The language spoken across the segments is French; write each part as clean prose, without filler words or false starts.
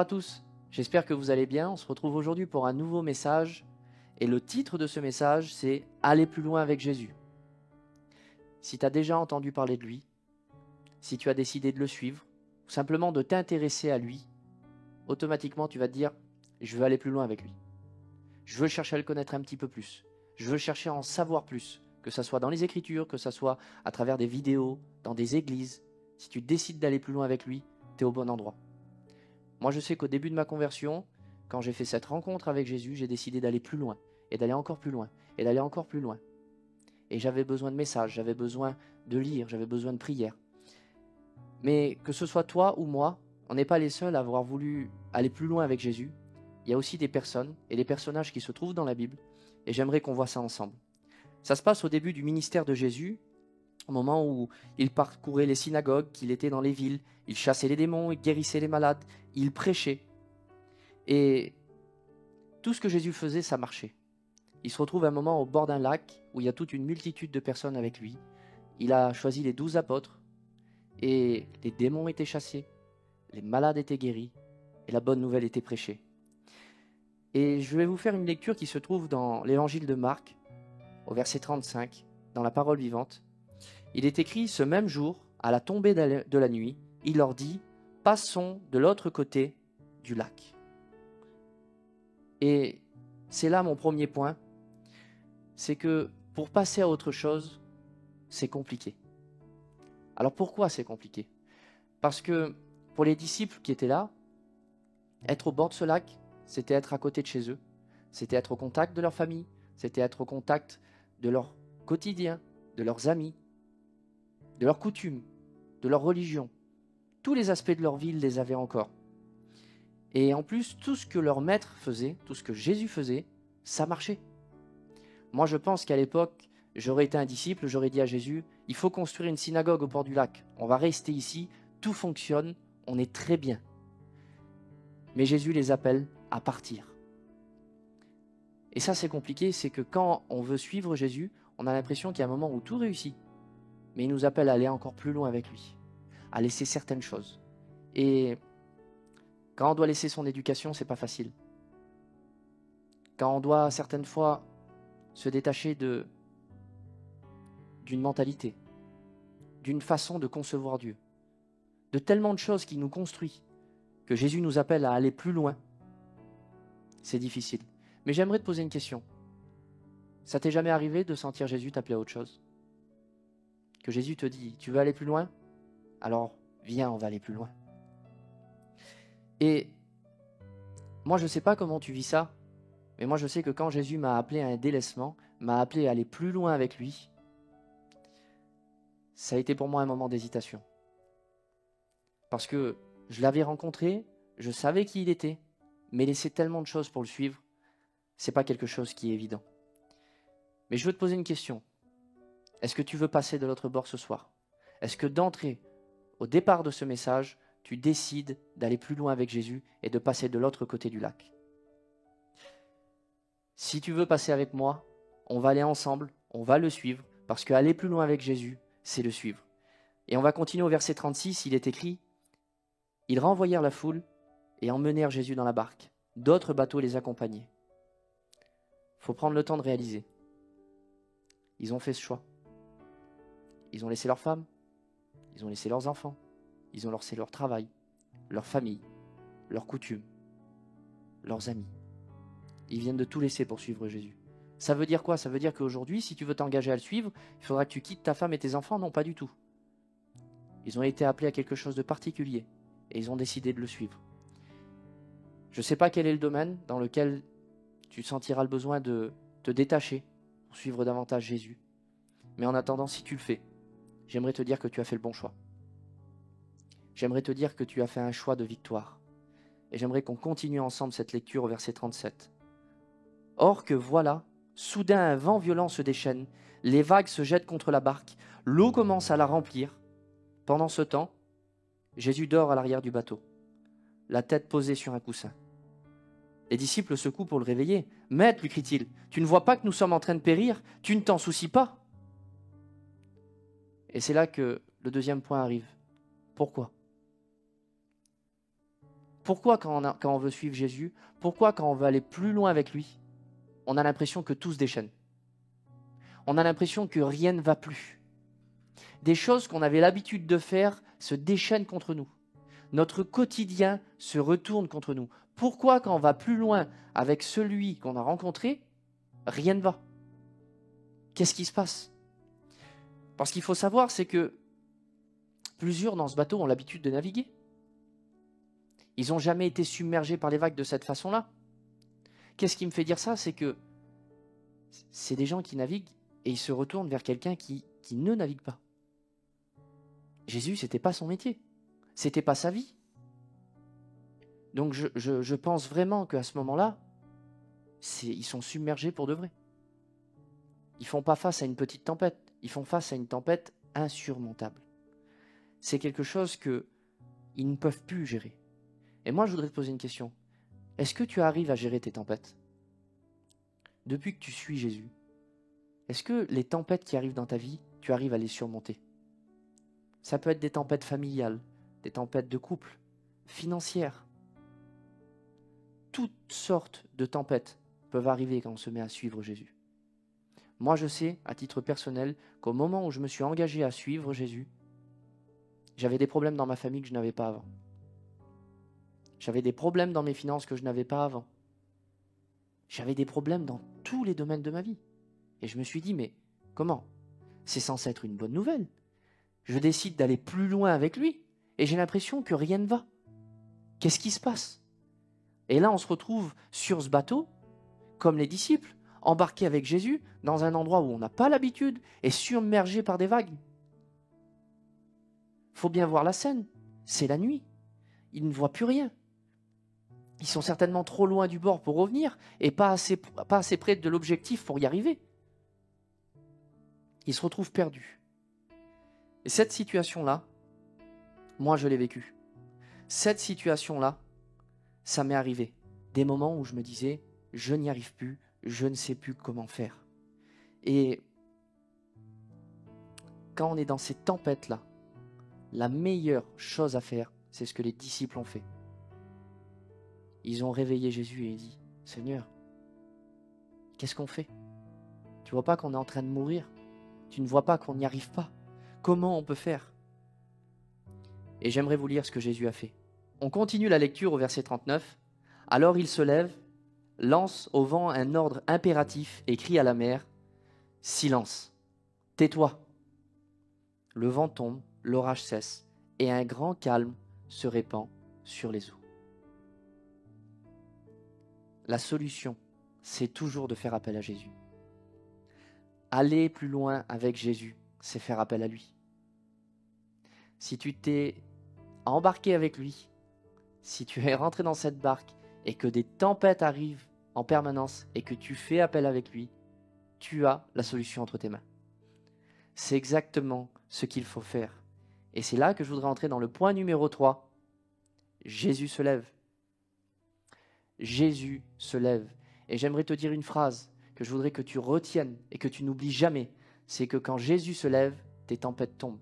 à tous, j'espère que vous allez bien. On se retrouve aujourd'hui pour un nouveau message et le titre de ce message c'est « Aller plus loin avec Jésus ». Si tu as déjà entendu parler de lui, si tu as décidé de le suivre, ou simplement de t'intéresser à lui, automatiquement tu vas te dire « Je veux aller plus loin avec lui ». Je veux chercher à le connaître un petit peu plus. Je veux chercher à en savoir plus, que ce soit dans les Écritures, que ce soit à travers des vidéos, dans des églises. Si tu décides d'aller plus loin avec lui, tu es au bon endroit. Moi, je sais qu'au début de ma conversion, quand j'ai fait cette rencontre avec Jésus, j'ai décidé d'aller plus loin, et d'aller encore plus loin, et d'aller encore plus loin. Et j'avais besoin de messages, j'avais besoin de lire, j'avais besoin de prières. Mais que ce soit toi ou moi, on n'est pas les seuls à avoir voulu aller plus loin avec Jésus. Il y a aussi des personnes et des personnages qui se trouvent dans la Bible, et j'aimerais qu'on voit ça ensemble. Ça se passe au début du ministère de Jésus, au moment où il parcourait les synagogues, qu'il était dans les villes, il chassait les démons, il guérissait les malades, il prêchait. Et tout ce que Jésus faisait, ça marchait. Il se retrouve à un moment au bord d'un lac où il y a toute une multitude de personnes avec lui. Il a choisi les 12 apôtres et les démons étaient chassés, les malades étaient guéris et la bonne nouvelle était prêchée. Et je vais vous faire une lecture qui se trouve dans l'évangile de Marc, au verset 35, dans la parole vivante. Il est écrit, ce même jour, à la tombée de la nuit, il leur dit, passons de l'autre côté du lac. Et c'est là mon premier point, c'est que pour passer à autre chose, c'est compliqué. Alors pourquoi c'est compliqué? Parce que pour les disciples qui étaient là, être au bord de ce lac, c'était être à côté de chez eux, c'était être au contact de leur famille, c'était être au contact de leur quotidien, de leurs amis, de leurs coutumes, de leur religion. Tous les aspects de leur vie, ils les avaient encore. Et en plus, tout ce que leur maître faisait, tout ce que Jésus faisait, ça marchait. Moi, je pense qu'à l'époque, j'aurais été un disciple, j'aurais dit à Jésus, il faut construire une synagogue au bord du lac. On va rester ici, tout fonctionne, on est très bien. Mais Jésus les appelle à partir. Et ça, c'est compliqué, c'est que quand on veut suivre Jésus, on a l'impression qu'il y a un moment où tout réussit. Mais il nous appelle à aller encore plus loin avec lui, à laisser certaines choses. Et quand on doit laisser son éducation, c'est pas facile. Quand on doit certaines fois se détacher d'une mentalité, d'une façon de concevoir Dieu, de tellement de choses qui nous construisent, que Jésus nous appelle à aller plus loin, c'est difficile. Mais j'aimerais te poser une question. Ça t'est jamais arrivé de sentir Jésus t'appeler à autre chose? Que Jésus te dit, tu veux aller plus loin? Alors viens, on va aller plus loin. Et moi, je ne sais pas comment tu vis ça, mais moi, je sais que quand Jésus m'a appelé à un délaissement, m'a appelé à aller plus loin avec lui, ça a été pour moi un moment d'hésitation. Parce que je l'avais rencontré, je savais qui il était, mais laisser tellement de choses pour le suivre, c'est pas quelque chose qui est évident. Mais je veux te poser une question. Est-ce que tu veux passer de l'autre bord ce soir? Est-ce que d'entrée, au départ de ce message, tu décides d'aller plus loin avec Jésus et de passer de l'autre côté du lac? Si tu veux passer avec moi, on va aller ensemble, on va le suivre, parce qu'aller plus loin avec Jésus, c'est le suivre. Et on va continuer au verset 36, il est écrit, « Ils renvoyèrent la foule et emmenèrent Jésus dans la barque. D'autres bateaux les accompagnaient. » Il faut prendre le temps de réaliser. Ils ont fait ce choix. Ils ont laissé leurs femmes, ils ont laissé leurs enfants, ils ont laissé leur travail, leur famille, leurs coutumes, leurs amis. Ils viennent de tout laisser pour suivre Jésus. Ça veut dire quoi? Ça veut dire qu'aujourd'hui, si tu veux t'engager à le suivre, il faudra que tu quittes ta femme et tes enfants? Non, pas du tout. Ils ont été appelés à quelque chose de particulier et ils ont décidé de le suivre. Je ne sais pas quel est le domaine dans lequel tu sentiras le besoin de te détacher pour suivre davantage Jésus. Mais en attendant, si tu le fais, j'aimerais te dire que tu as fait le bon choix. J'aimerais te dire que tu as fait un choix de victoire. Et j'aimerais qu'on continue ensemble cette lecture au verset 37. Or que voilà, soudain un vent violent se déchaîne, les vagues se jettent contre la barque, l'eau commence à la remplir. Pendant ce temps, Jésus dort à l'arrière du bateau, la tête posée sur un coussin. Les disciples le secouent pour le réveiller. « Maître, lui crie-t-il, tu ne vois pas que nous sommes en train de périr? Tu ne t'en soucies pas ?» Et c'est là que le deuxième point arrive. Pourquoi? Pourquoi quand on veut suivre Jésus, pourquoi quand on veut aller plus loin avec lui, on a l'impression que tout se déchaîne? On a l'impression que rien ne va plus. Des choses qu'on avait l'habitude de faire se déchaînent contre nous. Notre quotidien se retourne contre nous. Pourquoi quand on va plus loin avec celui qu'on a rencontré, rien ne va? Qu'est-ce qui se passe? Parce qu'il faut savoir, c'est que plusieurs dans ce bateau ont l'habitude de naviguer. Ils n'ont jamais été submergés par les vagues de cette façon-là. Qu'est-ce qui me fait dire ça? C'est que c'est des gens qui naviguent et ils se retournent vers quelqu'un qui ne navigue pas. Jésus, ce n'était pas son métier. Ce n'était pas sa vie. Donc je pense vraiment qu'à ce moment-là, ils sont submergés pour de vrai. Ils ne font pas face à une petite tempête. Ils font face à une tempête insurmontable. C'est quelque chose qu'ils ne peuvent plus gérer. Et moi, je voudrais te poser une question. Est-ce que tu arrives à gérer tes tempêtes? Depuis que tu suis Jésus, est-ce que les tempêtes qui arrivent dans ta vie, tu arrives à les surmonter? Ça peut être des tempêtes familiales, des tempêtes de couple, financières. Toutes sortes de tempêtes peuvent arriver quand on se met à suivre Jésus. Moi, je sais, à titre personnel, qu'au moment où je me suis engagé à suivre Jésus, j'avais des problèmes dans ma famille que je n'avais pas avant. J'avais des problèmes dans mes finances que je n'avais pas avant. J'avais des problèmes dans tous les domaines de ma vie. Et je me suis dit, mais comment? C'est censé être une bonne nouvelle. Je décide d'aller plus loin avec lui et j'ai l'impression que rien ne va. Qu'est-ce qui se passe? Et là, on se retrouve sur ce bateau, comme les disciples, embarqués avec Jésus dans un endroit où on n'a pas l'habitude et submergés par des vagues. Il faut bien voir la scène. C'est la nuit. Ils ne voient plus rien. Ils sont certainement trop loin du bord pour revenir et pas assez près de l'objectif pour y arriver. Ils se retrouvent perdus. Et cette situation-là, moi je l'ai vécue. Cette situation-là, ça m'est arrivé. Des moments où je me disais, je n'y arrive plus, je ne sais plus comment faire. Et quand on est dans ces tempêtes-là, la meilleure chose à faire, c'est ce que les disciples ont fait. Ils ont réveillé Jésus et ils dit, Seigneur, qu'est-ce qu'on fait? Tu vois pas qu'on est en train de mourir? Tu ne vois pas qu'on n'y arrive pas? Comment on peut faire? Et j'aimerais vous lire ce que Jésus a fait. On continue la lecture au verset 39. Alors il se lève, lance au vent un ordre impératif et crie à la mer, silence, tais-toi. Le vent tombe, l'orage cesse et un grand calme se répand sur les eaux. La solution, c'est toujours de faire appel à Jésus. Aller plus loin avec Jésus, c'est faire appel à lui. Si tu t'es embarqué avec lui, si tu es rentré dans cette barque et que des tempêtes arrivent en permanence et que tu fais appel avec lui, tu as la solution entre tes mains. C'est exactement ce qu'il faut faire. Et c'est là que je voudrais entrer dans le point numéro 3. Jésus se lève. Jésus se lève. Et j'aimerais te dire une phrase que je voudrais que tu retiennes et que tu n'oublies jamais. C'est que quand Jésus se lève, tes tempêtes tombent.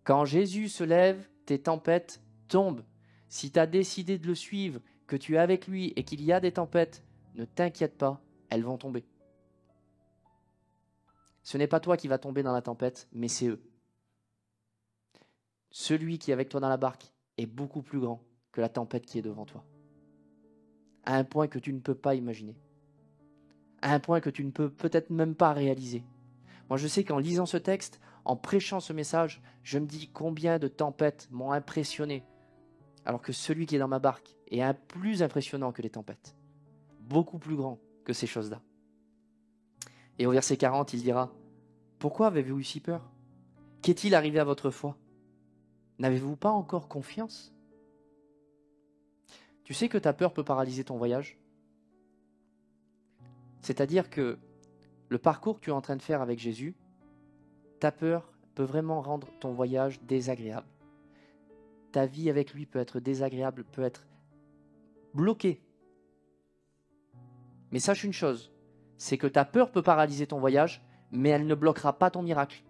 Quand Jésus se lève, tes tempêtes tombent. Si tu as décidé de le suivre, que tu es avec lui et qu'il y a des tempêtes, ne t'inquiète pas, elles vont tomber. Ce n'est pas toi qui vas tomber dans la tempête, mais c'est eux. Celui qui est avec toi dans la barque est beaucoup plus grand que la tempête qui est devant toi. À un point que tu ne peux pas imaginer. À un point que tu ne peux peut-être même pas réaliser. Moi, je sais qu'en lisant ce texte, en prêchant ce message, je me dis combien de tempêtes m'ont impressionné, alors que celui qui est dans ma barque est plus impressionnant que les tempêtes, beaucoup plus grand que ces choses-là. Et au verset 40, il dira, « Pourquoi avez-vous eu si peur? Qu'est-il arrivé à votre foi? N'avez-vous pas encore confiance ?» Tu sais que ta peur peut paralyser ton voyage? C'est-à-dire que le parcours que tu es en train de faire avec Jésus, ta peur peut vraiment rendre ton voyage désagréable. Ta vie avec lui peut être désagréable, peut être bloquée. Mais sache une chose, c'est que ta peur peut paralyser ton voyage, mais elle ne bloquera pas ton miracle.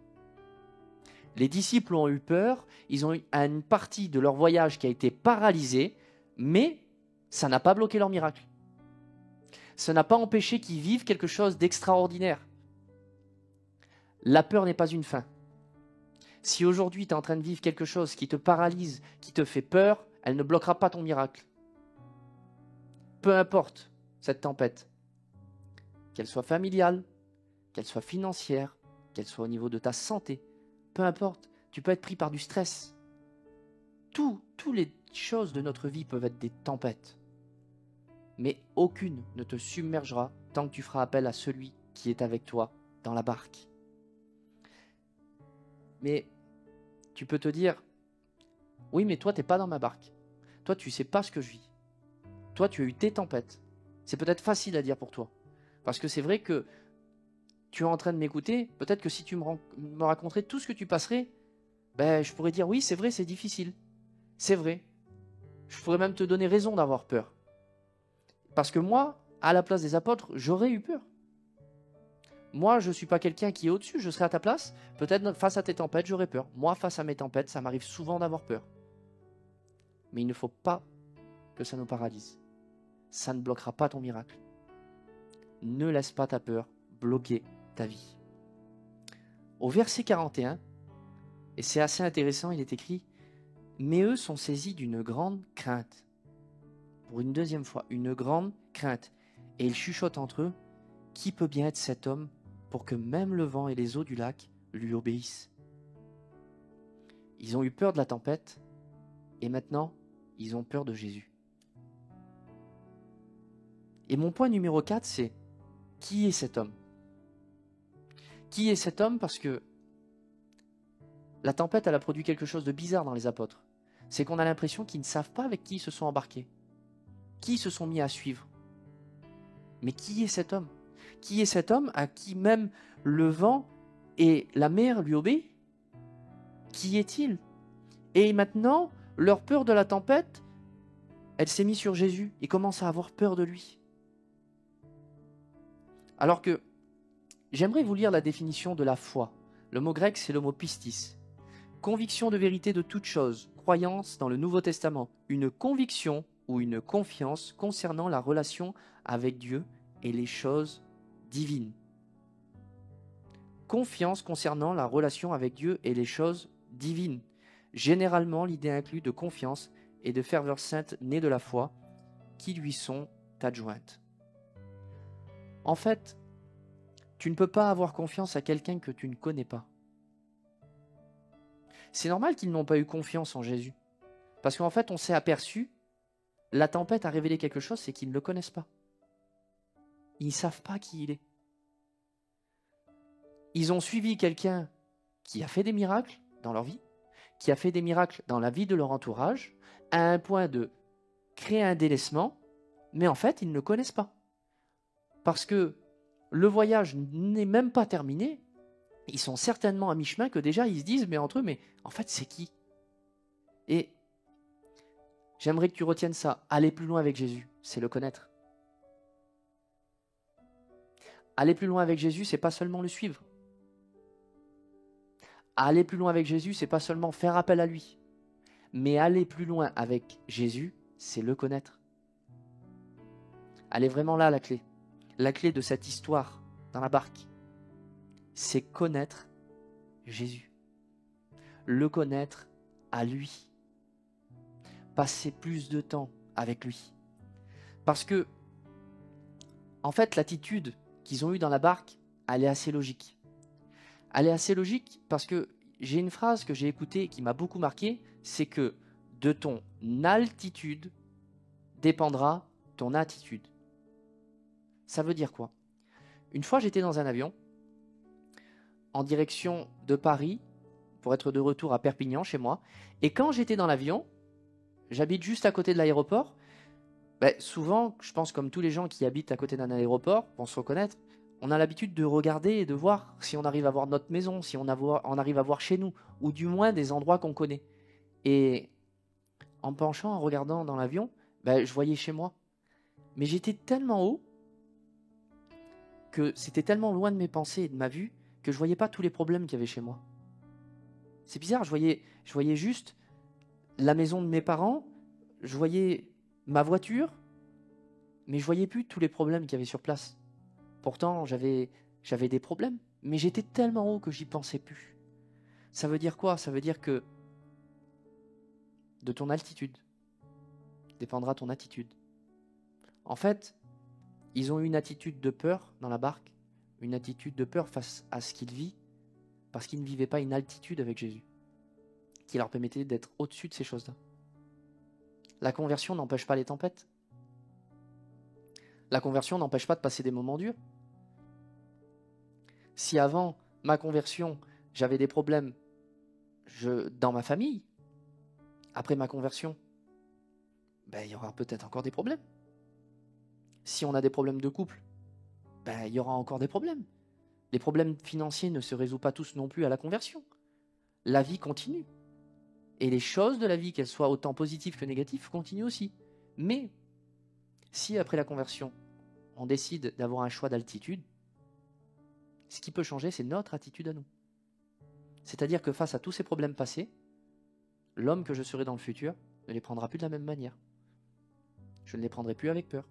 Les disciples ont eu peur, ils ont eu une partie de leur voyage qui a été paralysée, mais ça n'a pas bloqué leur miracle. Ça n'a pas empêché qu'ils vivent quelque chose d'extraordinaire. La peur n'est pas une fin. Si aujourd'hui tu es en train de vivre quelque chose qui te paralyse, qui te fait peur, elle ne bloquera pas ton miracle. Peu importe cette tempête, qu'elle soit familiale, qu'elle soit financière, qu'elle soit au niveau de ta santé, peu importe, tu peux être pris par du stress. Toutes les choses de notre vie peuvent être des tempêtes. Mais aucune ne te submergera tant que tu feras appel à celui qui est avec toi dans la barque. Mais tu peux te dire, oui mais toi tu n'es pas dans ma barque. Toi tu ne sais pas ce que je vis. Toi tu as eu tes tempêtes. C'est peut-être facile à dire pour toi. Parce que c'est vrai que tu es en train de m'écouter, peut-être que si tu me raconterais tout ce que tu passerais, ben, je pourrais dire oui c'est vrai, c'est difficile. C'est vrai. Je pourrais même te donner raison d'avoir peur. Parce que moi, à la place des apôtres, j'aurais eu peur. Moi, je ne suis pas quelqu'un qui est au-dessus, je serais à ta place. Peut-être face à tes tempêtes, j'aurais peur. Moi, face à mes tempêtes, ça m'arrive souvent d'avoir peur. Mais il ne faut pas que ça nous paralyse. Ça ne bloquera pas ton miracle. Ne laisse pas ta peur bloquer ta vie. Au verset 41, et c'est assez intéressant, il est écrit « Mais eux sont saisis d'une grande crainte. » Pour une deuxième fois, une grande crainte. Et ils chuchotent entre eux, qui peut bien être cet homme pour que même le vent et les eaux du lac lui obéissent? Ils ont eu peur de la tempête et maintenant, ils ont peur de Jésus. Et mon point numéro 4, c'est qui est cet homme? Qui est cet homme? Parce que la tempête, elle a produit quelque chose de bizarre dans les apôtres. C'est qu'on a l'impression qu'ils ne savent pas avec qui ils se sont embarqués, qui ils se sont mis à suivre. Mais qui est cet homme? Qui est cet homme à qui même le vent et la mer lui obéissent? Qui est-il? Et maintenant, leur peur de la tempête, elle s'est mise sur Jésus. Ils commencent à avoir peur de lui. Alors que j'aimerais vous lire la définition de la foi. Le mot grec, c'est le mot pistis. Conviction de vérité de toute chose, croyance dans le Nouveau Testament. Une conviction ou une confiance concernant la relation avec Dieu et les choses divines. Confiance concernant la relation avec Dieu et les choses divines. Généralement, l'idée inclut de confiance et de ferveur sainte née de la foi qui lui sont adjointes. En fait, tu ne peux pas avoir confiance à quelqu'un que tu ne connais pas. C'est normal qu'ils n'ont pas eu confiance en Jésus. Parce qu'en fait, on s'est aperçu, la tempête a révélé quelque chose, c'est qu'ils ne le connaissent pas. Ils ne savent pas qui il est. Ils ont suivi quelqu'un qui a fait des miracles dans leur vie, qui a fait des miracles dans la vie de leur entourage, à un point de créer un délaissement, mais en fait, ils ne le connaissent pas. Parce que le voyage n'est même pas terminé, ils sont certainement à mi-chemin que déjà ils se disent, mais entre eux, mais en fait, c'est qui? Et j'aimerais que tu retiennes ça. Aller plus loin avec Jésus, c'est le connaître. Aller plus loin avec Jésus, c'est pas seulement le suivre. Aller plus loin avec Jésus, c'est pas seulement faire appel à lui. Mais aller plus loin avec Jésus, c'est le connaître. Elle est vraiment là la clé. La clé de cette histoire dans la barque, c'est connaître Jésus. Le connaître à lui. Passer plus de temps avec lui. Parce que, en fait, l'attitude qu'ils ont eue dans la barque, elle est assez logique. Elle est assez logique parce que j'ai une phrase que j'ai écoutée qui m'a beaucoup marqué, c'est que de ton altitude dépendra ton attitude. Ça veut dire quoi? Une fois, j'étais dans un avion en direction de Paris pour être de retour à Perpignan chez moi. Et quand j'étais dans l'avion, j'habite juste à côté de l'aéroport. Souvent, je pense comme tous les gens qui habitent à côté d'un aéroport, vont se reconnaître, on a l'habitude de regarder et de voir si on arrive à voir notre maison, si on arrive à voir chez nous, ou du moins des endroits qu'on connaît. Et en penchant, en regardant dans l'avion, je voyais chez moi. Mais j'étais tellement haut que c'était tellement loin de mes pensées et de ma vue que je ne voyais pas tous les problèmes qu'il y avait chez moi. C'est bizarre, je voyais juste la maison de mes parents, je voyais ma voiture, mais je voyais plus tous les problèmes qu'il y avait sur place. Pourtant, j'avais des problèmes, mais j'étais tellement haut que j'y pensais plus. Ça veut dire quoi? Ça veut dire que de ton altitude dépendra ton attitude. En fait, ils ont eu une attitude de peur dans la barque, une attitude de peur face à ce qu'ils vivent, parce qu'ils ne vivaient pas une altitude avec Jésus, qui leur permettait d'être au-dessus de ces choses-là. La conversion n'empêche pas les tempêtes. La conversion n'empêche pas de passer des moments durs. Si avant ma conversion, j'avais des problèmes dans ma famille, après ma conversion, il y aura peut-être encore des problèmes. Si on a des problèmes de couple, il y aura encore des problèmes. Les problèmes financiers ne se résolvent pas tous non plus à la conversion. La vie continue. Et les choses de la vie, qu'elles soient autant positives que négatives, continuent aussi. Mais si après la conversion, on décide d'avoir un choix d'altitude, ce qui peut changer, c'est notre attitude à nous. C'est-à-dire que face à tous ces problèmes passés, l'homme que je serai dans le futur ne les prendra plus de la même manière. Je ne les prendrai plus avec peur.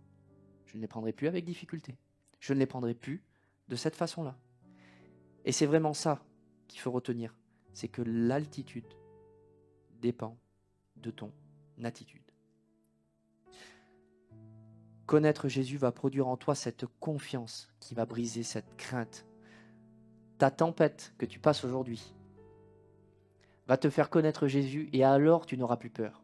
Je ne les prendrai plus avec difficulté. Je ne les prendrai plus de cette façon-là. Et c'est vraiment ça qu'il faut retenir. C'est que l'altitude dépend de ton attitude. Connaître Jésus va produire en toi cette confiance qui va briser cette crainte. Ta tempête que tu passes aujourd'hui va te faire connaître Jésus et alors tu n'auras plus peur.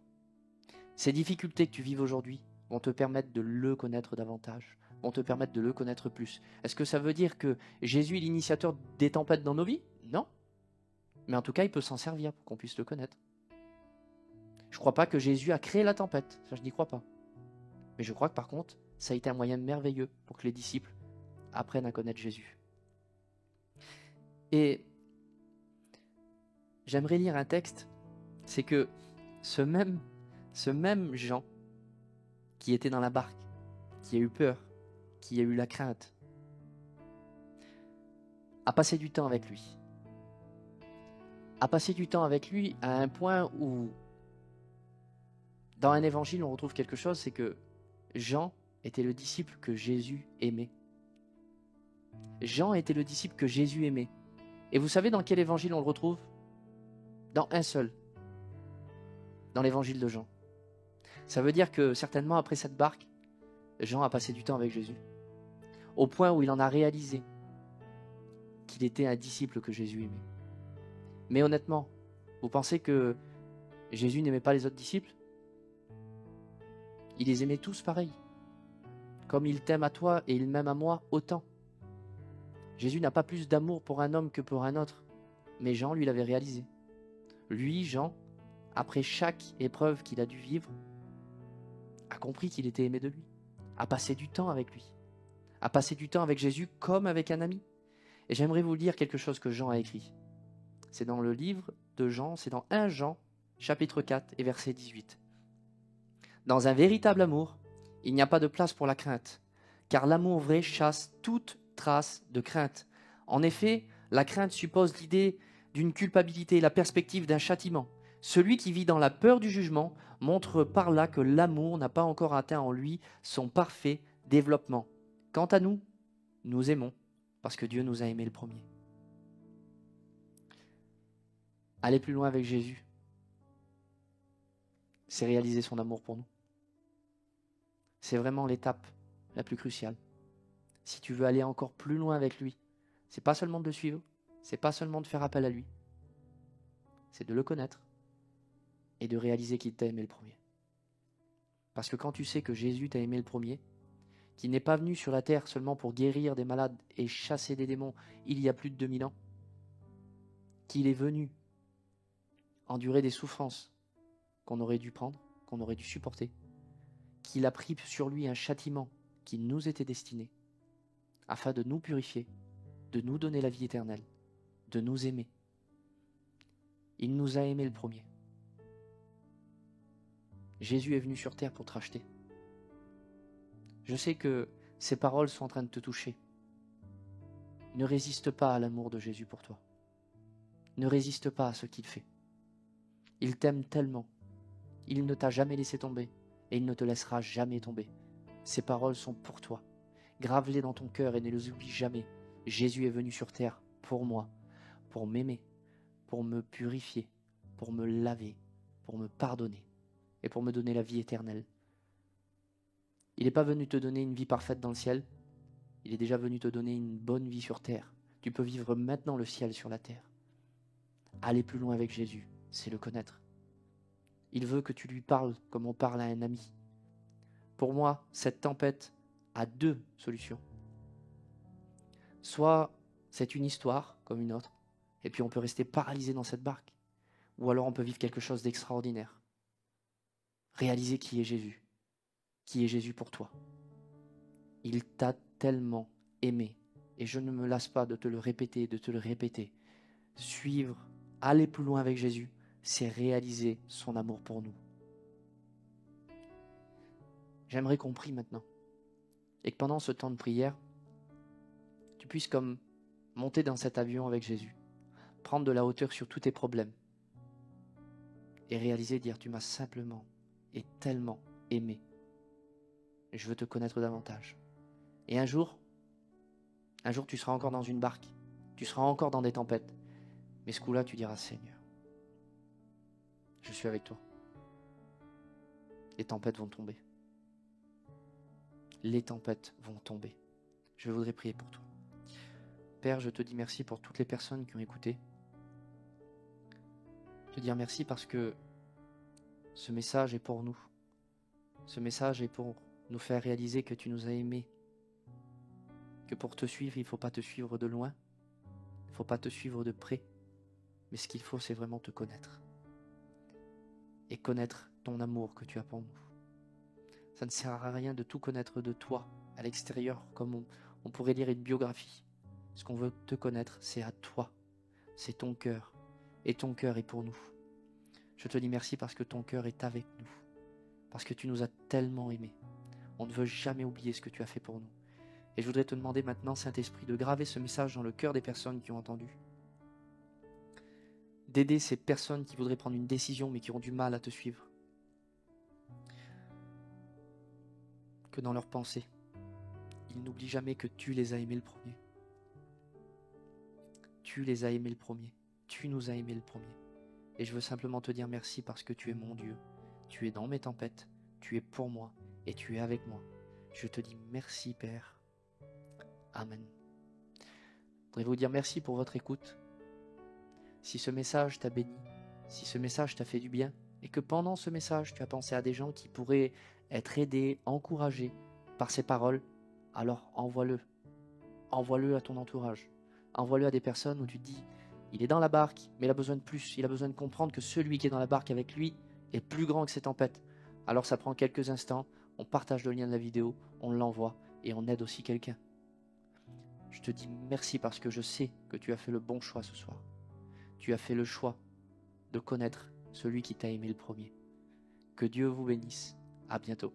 Ces difficultés que tu vives aujourd'hui vont te permettre de le connaître davantage, vont te permettre de le connaître plus. Est-ce que ça veut dire que Jésus est l'initiateur des tempêtes dans nos vies? Non. Mais en tout cas, il peut s'en servir pour qu'on puisse le connaître. Je ne crois pas que Jésus a créé la tempête, ça je n'y crois pas. Mais je crois que par contre, ça a été un moyen merveilleux pour que les disciples apprennent à connaître Jésus. Et j'aimerais lire un texte, c'est que ce même Jean qui était dans la barque, qui a eu peur, qui a eu la crainte, a passé du temps avec lui. A passé du temps avec lui à un point où, dans un évangile, on retrouve quelque chose, c'est que Jean était le disciple que Jésus aimait. Jean était le disciple que Jésus aimait. Et vous savez dans quel évangile on le retrouve? Dans un seul. Dans l'évangile de Jean. Ça veut dire que certainement après cette barque, Jean a passé du temps avec Jésus. Au point où il en a réalisé qu'il était un disciple que Jésus aimait. Mais honnêtement, vous pensez que Jésus n'aimait pas les autres disciples? Il les aimait tous pareil. Comme il t'aime à toi et il m'aime à moi autant. Jésus n'a pas plus d'amour pour un homme que pour un autre. Mais Jean, lui, l'avait réalisé. Lui, Jean, après chaque épreuve qu'il a dû vivre, a compris qu'il était aimé de lui, a passé du temps avec lui, a passé du temps avec Jésus comme avec un ami. Et j'aimerais vous lire quelque chose que Jean a écrit. C'est dans le livre de Jean, c'est dans 1 Jean, chapitre 4 et verset 18. Dans un véritable amour, il n'y a pas de place pour la crainte, car l'amour vrai chasse toute trace de crainte. En effet, la crainte suppose l'idée d'une culpabilité, la perspective d'un châtiment. Celui qui vit dans la peur du jugement montre par là que l'amour n'a pas encore atteint en lui son parfait développement. Quant à nous, nous aimons parce que Dieu nous a aimés le premier. Aller plus loin avec Jésus, c'est réaliser son amour pour nous. C'est vraiment l'étape la plus cruciale. Si tu veux aller encore plus loin avec lui, c'est pas seulement de le suivre, c'est pas seulement de faire appel à lui, c'est de le connaître et de réaliser qu'il t'a aimé le premier. Parce que quand tu sais que Jésus t'a aimé le premier, qu'il n'est pas venu sur la terre seulement pour guérir des malades et chasser des démons il y a plus de 2000 ans, qu'il est venu endurer des souffrances qu'on aurait dû prendre, qu'on aurait dû supporter, qu'il a pris sur lui un châtiment qui nous était destiné, afin de nous purifier, de nous donner la vie éternelle, de nous aimer. Il nous a aimés le premier. Jésus est venu sur terre pour te racheter. Je sais que ces paroles sont en train de te toucher. Ne résiste pas à l'amour de Jésus pour toi. Ne résiste pas à ce qu'il fait. Il t'aime tellement. Il ne t'a jamais laissé tomber et il ne te laissera jamais tomber. Ces paroles sont pour toi. Grave-les dans ton cœur et ne les oublie jamais. Jésus est venu sur terre pour moi, pour m'aimer, pour me purifier, pour me laver, pour me pardonner et pour me donner la vie éternelle. Il n'est pas venu te donner une vie parfaite dans le ciel, il est déjà venu te donner une bonne vie sur terre. Tu peux vivre maintenant le ciel sur la terre. Aller plus loin avec Jésus, c'est le connaître. Il veut que tu lui parles comme on parle à un ami. Pour moi, cette tempête a deux solutions. Soit c'est une histoire comme une autre, et puis on peut rester paralysé dans cette barque. Ou alors on peut vivre quelque chose d'extraordinaire. Réaliser qui est Jésus pour toi. Il t'a tellement aimé, et je ne me lasse pas de te le répéter, Suivre, aller plus loin avec Jésus, c'est réaliser son amour pour nous. J'aimerais qu'on prie maintenant, et que pendant ce temps de prière, tu puisses comme monter dans cet avion avec Jésus, prendre de la hauteur sur tous tes problèmes, et réaliser, dire, tu m'as simplement et tellement aimé. Je veux te connaître davantage. Et un jour, tu seras encore dans une barque, tu seras encore dans des tempêtes, mais ce coup-là, tu diras, Seigneur, je suis avec toi. Les tempêtes vont tomber. Les tempêtes vont tomber. Je voudrais prier pour toi. Père, je te dis merci pour toutes les personnes qui ont écouté. Te dire merci parce que ce message est pour nous. Ce message est pour nous faire réaliser que tu nous as aimés. Que pour te suivre, il ne faut pas te suivre de loin. Il ne faut pas te suivre de près. Mais ce qu'il faut, c'est vraiment te connaître. Et connaître ton amour que tu as pour nous. Ça ne sert à rien de tout connaître de toi à l'extérieur, comme on pourrait lire une biographie. Ce qu'on veut te connaître, c'est à toi. C'est ton cœur. Et ton cœur est pour nous. Je te dis merci parce que ton cœur est avec nous. Parce que tu nous as tellement aimés. On ne veut jamais oublier ce que tu as fait pour nous. Et je voudrais te demander maintenant, Saint-Esprit, de graver ce message dans le cœur des personnes qui ont entendu. D'aider ces personnes qui voudraient prendre une décision mais qui ont du mal à te suivre. Que dans leurs pensées, ils n'oublient jamais que tu les as aimés le premier. Tu les as aimés le premier. Tu nous as aimés le premier. Et je veux simplement te dire merci parce que tu es mon Dieu. Tu es dans mes tempêtes. Tu es pour moi et tu es avec moi. Je te dis merci, Père. Amen. Je voudrais vous dire merci pour votre écoute. Si ce message t'a béni, si ce message t'a fait du bien, et que pendant ce message, tu as pensé à des gens qui pourraient être aidés, encouragés par ces paroles, alors envoie-le. Envoie-le à ton entourage. Envoie-le à des personnes où tu te dis, il est dans la barque, mais il a besoin de plus. Il a besoin de comprendre que celui qui est dans la barque avec lui est plus grand que ces tempêtes. Alors ça prend quelques instants, on partage le lien de la vidéo, on l'envoie et on aide aussi quelqu'un. Je te dis merci parce que je sais que tu as fait le bon choix ce soir. Tu as fait le choix de connaître celui qui t'a aimé le premier. Que Dieu vous bénisse. À bientôt.